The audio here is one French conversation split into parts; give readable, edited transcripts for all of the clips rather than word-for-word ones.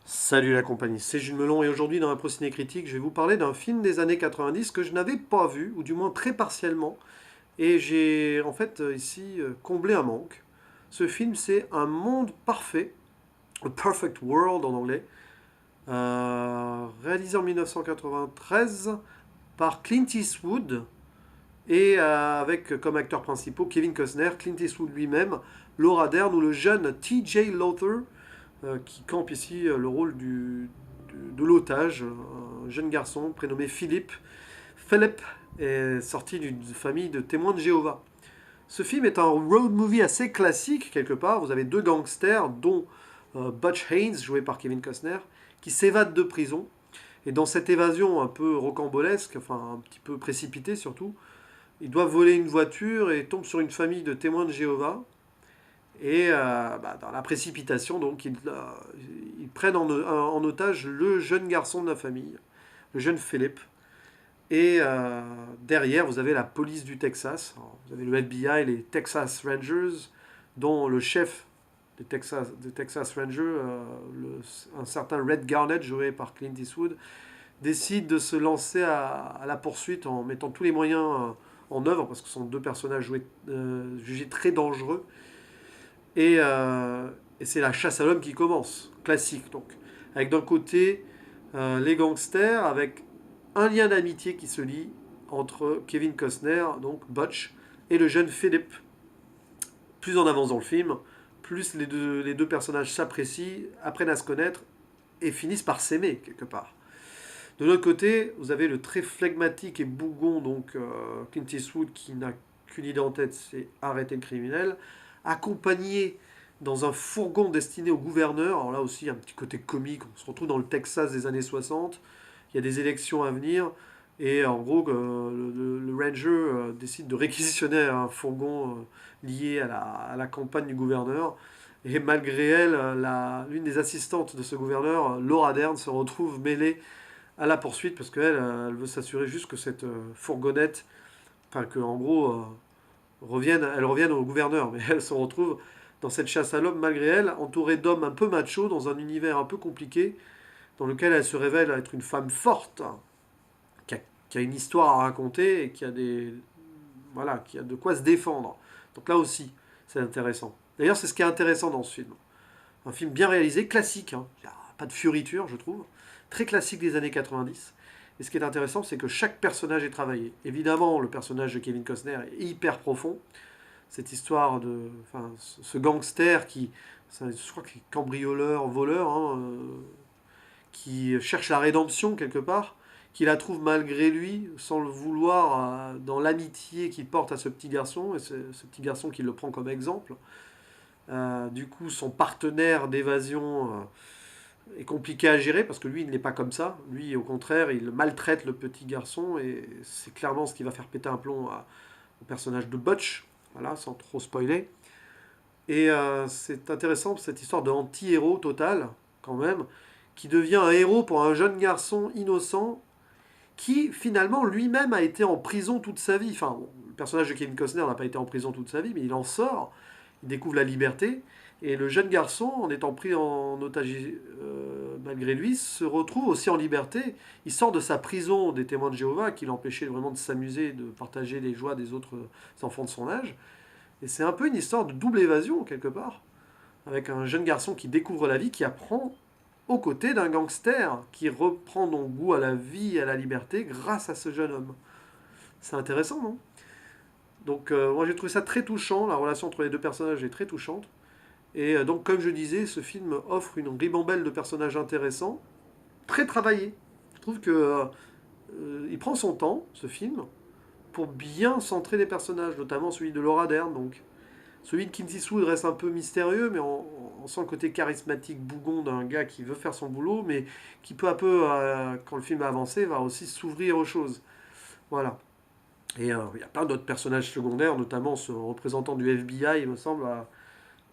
Salut la compagnie, c'est Jules Melon et aujourd'hui dans la Ciné Critique, je vais vous parler d'un film des années 90 que je n'avais pas vu, ou du moins très partiellement, et j'ai en fait ici comblé un manque. Ce film c'est Un monde parfait, A Perfect World en anglais, réalisé en 1993 par Clint Eastwood et avec comme acteurs principaux Kevin Costner, Clint Eastwood lui-même, Laura Dern ou le jeune T.J. Lothar qui campe ici le rôle de l'otage, un jeune garçon prénommé Philippe. Philip est sorti d'une famille de témoins de Jéhovah. Ce film est un road movie assez classique quelque part. Vous avez deux gangsters, dont Butch Haynes, joué par Kevin Costner, qui s'évadent de prison. Et dans cette évasion un peu rocambolesque, enfin un petit peu précipitée surtout, ils doivent voler une voiture et tombent sur une famille de témoins de Jéhovah. Et dans la précipitation, donc, ils prennent en otage le jeune garçon de la famille, le jeune Philippe. Et derrière, vous avez la police du Texas. Alors, vous avez le FBI, les Texas Rangers, dont le chef des Texas Rangers, un certain Red Garnett, joué par Clint Eastwood, décide de se lancer à la poursuite en mettant tous les moyens en œuvre, parce que ce sont deux personnages jugés très dangereux. Et c'est la chasse à l'homme qui commence, classique donc. Avec d'un côté les gangsters, avec un lien d'amitié qui se lie entre Kevin Costner, donc Butch, et le jeune Philip. Plus en avance dans le film, plus les deux personnages s'apprécient, apprennent à se connaître et finissent par s'aimer quelque part. De l'autre côté, vous avez le très flegmatique et bougon, donc Clint Eastwood, qui n'a qu'une idée en tête, c'est arrêter le criminel, accompagné dans un fourgon destiné au gouverneur. Alors là aussi, un petit côté comique, on se retrouve dans le Texas des années 60, il y a des élections à venir, et en gros, le ranger décide de réquisitionner un fourgon lié à la campagne du gouverneur. Et malgré elle, l'une des assistantes de ce gouverneur, Laura Dern, se retrouve mêlée à la poursuite parce qu'elle elle veut s'assurer juste que cette fourgonnette, enfin que en gros elle revienne au gouverneur, mais elle se retrouve dans cette chasse à l'homme malgré elle, entourée d'hommes un peu machos dans un univers un peu compliqué dans lequel elle se révèle être une femme forte qui a une histoire à raconter et qui a de quoi se défendre. Donc là aussi, c'est intéressant. D'ailleurs, c'est ce qui est intéressant dans ce film. Un film bien réalisé, classique, hein. Il n'y a pas de fioriture, je trouve. Très classique des années 90. Et ce qui est intéressant, c'est que chaque personnage est travaillé. Évidemment, le personnage de Kevin Costner est hyper profond. Cette histoire de. Enfin, ce gangster je crois qu'il est cambrioleur, voleur, hein, qui cherche la rédemption quelque part, qui la trouve malgré lui, sans le vouloir, dans l'amitié qu'il porte à ce petit garçon, et ce petit garçon qui le prend comme exemple. Du coup, son partenaire d'évasion est compliqué à gérer parce que lui, il n'est pas comme ça. Lui, au contraire, il maltraite le petit garçon et c'est clairement ce qui va faire péter un plomb au personnage de Butch, voilà, sans trop spoiler. Et c'est intéressant cette histoire de anti-héros total, quand même, qui devient un héros pour un jeune garçon innocent qui finalement lui-même a été en prison toute sa vie. Enfin, bon, le personnage de Kevin Costner n'a pas été en prison toute sa vie, mais il en sort, il découvre la liberté, et le jeune garçon, en étant pris en otage malgré lui, se retrouve aussi en liberté. Il sort de sa prison des témoins de Jéhovah, qui l'empêchait vraiment de s'amuser, de partager les joies des autres enfants de son âge. Et c'est un peu une histoire de double évasion, quelque part, avec un jeune garçon qui découvre la vie, qui apprend aux côtés d'un gangster qui reprend donc goût à la vie et à la liberté grâce à ce jeune homme. C'est intéressant, non? Donc moi j'ai trouvé ça très touchant, la relation entre les deux personnages est très touchante. Et donc comme je disais, ce film offre une ribambelle de personnages intéressants, très travaillés. Je trouve que il prend son temps, ce film, pour bien centrer les personnages, notamment celui de Laura Dern. Donc. Celui de Clint Eastwood reste un peu mystérieux, mais on sent le côté charismatique, bougon d'un gars qui veut faire son boulot, mais qui peu à peu, quand le film a avancé, va aussi s'ouvrir aux choses. Voilà. Et il y a plein d'autres personnages secondaires, notamment ce représentant du FBI, il me semble,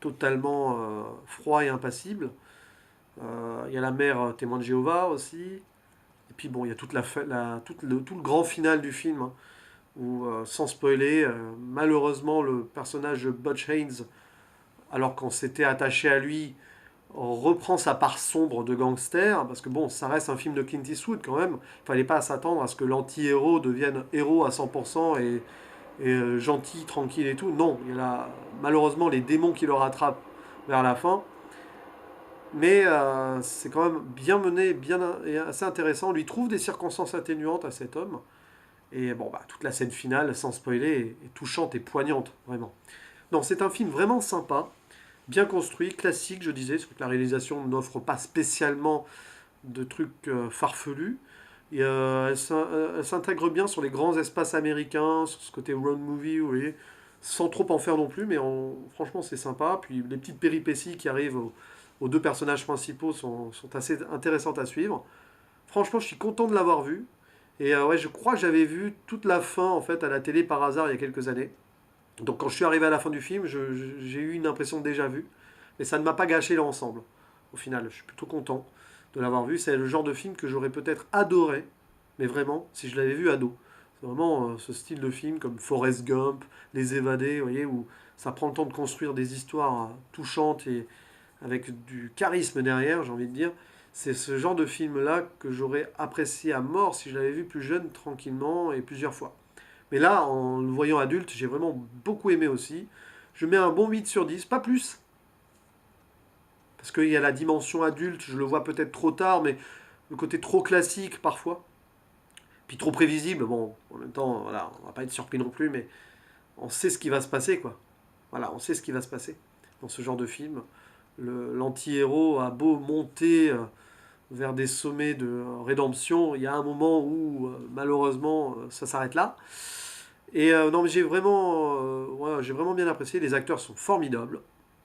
totalement froid et impassible. Il y a la mère témoin de Jéhovah aussi. Et puis bon, il y a tout le grand final du film, hein, où, sans spoiler, malheureusement, le personnage de Butch Haynes, alors qu'on s'était attaché à lui, reprend sa part sombre de gangster, parce que bon, ça reste un film de Clint Eastwood quand même. Il fallait pas s'attendre à ce que l'anti-héros devienne héros à 100% et gentil, tranquille et tout. Non, il y a malheureusement les démons qui le rattrapent vers la fin. Mais c'est quand même bien mené, bien et assez intéressant. On lui trouve des circonstances atténuantes à cet homme. Et bon, bah, toute la scène finale, sans spoiler, est touchante et poignante, vraiment. Non, c'est un film vraiment sympa, bien construit, classique, je disais. C'est vrai que la réalisation n'offre pas spécialement de trucs farfelus. Et, elle s'intègre bien sur les grands espaces américains, sur ce côté road movie, vous voyez, sans trop en faire non plus, mais franchement c'est sympa. Puis les petites péripéties qui arrivent aux deux personnages principaux sont assez intéressantes à suivre. Franchement, je suis content de l'avoir vu. Et ouais, je crois que j'avais vu toute la fin en fait à la télé par hasard il y a quelques années. Donc quand je suis arrivé à la fin du film, j'ai eu une impression de déjà vu. Mais ça ne m'a pas gâché l'ensemble. Au final, je suis plutôt content de l'avoir vu. C'est le genre de film que j'aurais peut-être adoré, mais vraiment, si je l'avais vu ado. C'est vraiment ce style de film comme Forrest Gump, Les Évadés, vous voyez, où ça prend le temps de construire des histoires touchantes et avec du charisme derrière, j'ai envie de dire. C'est ce genre de film-là que j'aurais apprécié à mort si je l'avais vu plus jeune, tranquillement et plusieurs fois. Mais là, en le voyant adulte, j'ai vraiment beaucoup aimé aussi. Je mets un bon 8 sur 10, pas plus. Parce qu'il y a la dimension adulte, je le vois peut-être trop tard, mais le côté trop classique parfois. Puis trop prévisible, bon, en même temps, voilà, on va pas être surpris non plus, mais on sait ce qui va se passer, quoi. Voilà, on sait ce qui va se passer dans ce genre de film. L'anti-héros a beau monter vers des sommets de rédemption, il y a un moment où malheureusement ça s'arrête là. Et non, mais j'ai vraiment bien apprécié. Les acteurs sont formidables,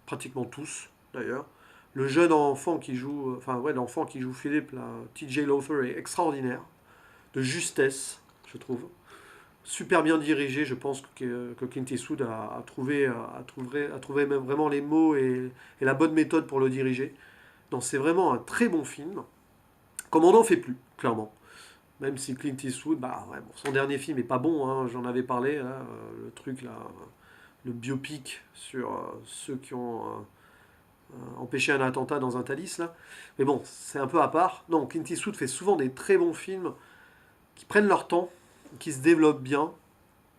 pratiquement tous d'ailleurs. Le jeune enfant qui joue, enfin ouais, l'enfant qui joue Philippe, là, T.J. Lothar, est extraordinaire, de justesse, je trouve. Super bien dirigé, je pense que Clint Eastwood a trouvé même vraiment les mots et la bonne méthode pour le diriger. Donc c'est vraiment un très bon film, comme on n'en fait plus, clairement. Même si Clint Eastwood, bah ouais, bon, son dernier film est pas bon, hein, j'en avais parlé, là, le truc là, le biopic sur ceux qui ont empêché un attentat dans un Thalys là. Mais bon, c'est un peu à part. Non, Clint Eastwood fait souvent des très bons films qui prennent leur temps, qui se développent bien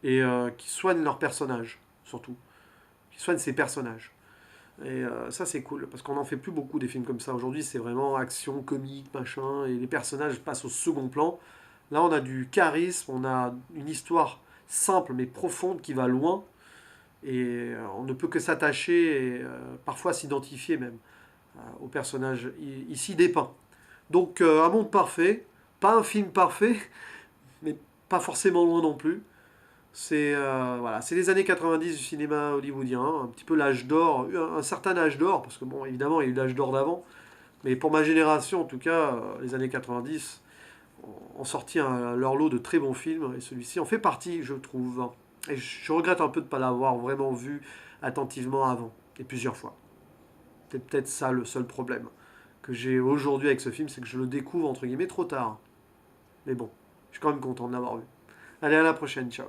et qui soignent leurs personnages, surtout. Qui soignent ses personnages. Et ça c'est cool, parce qu'on n'en fait plus beaucoup des films comme ça. Aujourd'hui c'est vraiment action, comique, machin, et les personnages passent au second plan. Là on a du charisme, on a une histoire simple mais profonde qui va loin, et on ne peut que s'attacher et parfois s'identifier même aux personnages ici dépeints. Donc un monde parfait, pas un film parfait, mais pas forcément loin non plus. C'est voilà, c'est les années 90 du cinéma hollywoodien, un petit peu l'âge d'or, un certain âge d'or, parce que bon, évidemment, il y a eu l'âge d'or d'avant, mais pour ma génération, en tout cas, les années 90 ont sorti leur lot de très bons films, et celui-ci en fait partie, je trouve. Et je regrette un peu de ne pas l'avoir vraiment vu attentivement avant, et plusieurs fois. C'est peut-être ça le seul problème que j'ai aujourd'hui avec ce film, c'est que je le découvre, entre guillemets, trop tard. Mais bon, je suis quand même content de l'avoir vu. Allez, à la prochaine, ciao.